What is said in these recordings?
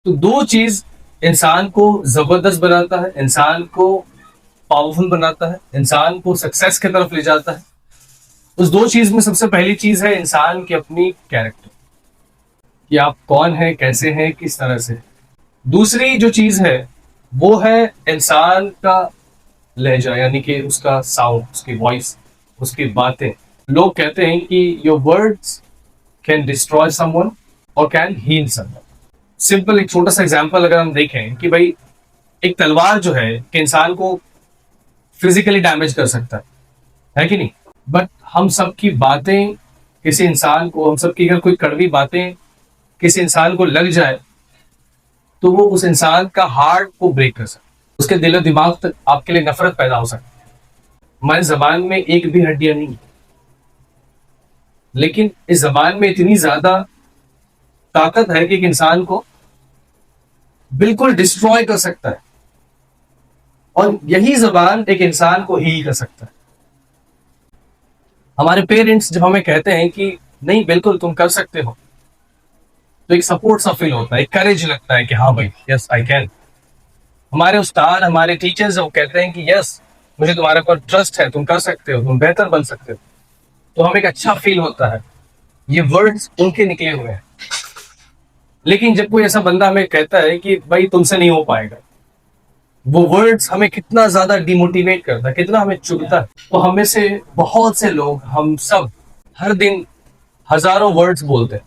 तो दो चीज इंसान को जबरदस्त बनाता है, इंसान को पावरफुल बनाता है, इंसान को सक्सेस की तरफ ले जाता है। उस दो चीज में सबसे पहली चीज है इंसान की अपनी कैरेक्टर, कि आप कौन है, कैसे हैं, किस तरह से। दूसरी जो चीज है वो है इंसान का लहजा, यानी कि उसका साउंड, उसकी वॉइस, उसकी बातें। लोग कहते हैं कि your words can destroy someone और कैन हील समवन। सिंपल एक छोटा सा एग्जांपल अगर हम देखें कि भाई एक तलवार जो है कि इंसान को फिजिकली डैमेज कर सकता है कि नहीं। बट हम सब की बातें किसी इंसान को, हम सब की अगर कोई कड़वी बातें किसी इंसान को लग जाए तो वो उस इंसान का हार्ट को ब्रेक कर सकता है, उसके दिलो दिमाग तक आपके लिए नफरत पैदा हो सकती है। हमारी जबान में एक भी हड्डियां नहीं, लेकिन इस जबान में इतनी ज्यादा ताकत है कि एक इंसान को बिल्कुल डिस्ट्रॉय कर सकता है, और यही जबान एक इंसान को हील कर सकता है। हमारे पेरेंट्स जब हमें कहते हैं कि नहीं बिल्कुल तुम कर सकते हो, तो एक सपोर्ट सा फील होता है, एक करेज लगता है कि हाँ भाई यस आई कैन। हमारे उस्ताद, हमारे टीचर्स वो कहते हैं कि यस मुझे तुम्हारे ऊपर ट्रस्ट है, तुम कर सकते हो, तुम बेहतर बन सकते हो, तो हमें एक अच्छा फील होता है। ये वर्ड्स उनके निकले हुए हैं। लेकिन जब कोई ऐसा बंदा हमें कहता है कि भाई तुमसे नहीं हो पाएगा, वो वर्ड्स हमें कितना ज्यादा डिमोटिवेट करता है, कितना हमें चुभता है। तो हमें से बहुत से लोग, हम सब हर दिन हजारों वर्ड्स बोलते हैं,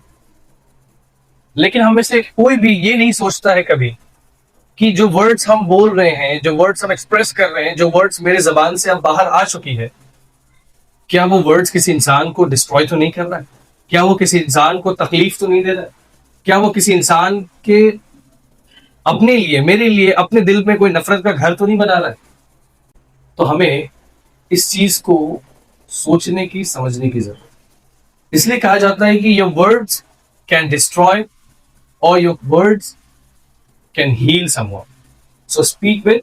लेकिन हमें से कोई भी ये नहीं सोचता है कभी कि जो वर्ड्स हम बोल रहे हैं, जो वर्ड्स हम एक्सप्रेस कर रहे हैं, जो वर्ड्स मेरे जबान से अब बाहर आ चुकी है, क्या वो वर्ड्स किसी इंसान को डिस्ट्रॉय तो नहीं कर रहा है? क्या वो किसी इंसान को तकलीफ तो नहीं दे रहा है? क्या वो किसी इंसान के अपने लिए, मेरे लिए, अपने दिल में कोई नफरत का घर तो नहीं बना रहा है? तो हमें इस चीज को सोचने की, समझने की जरूरत। इसलिए कहा जाता है कि योर वर्ड्स कैन डिस्ट्रॉय और your words can heal someone. So speak with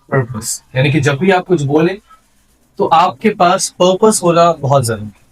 purpose, यानी कि जब भी आप कुछ बोले तो आपके पास पर्पस होना बहुत जरूरी है।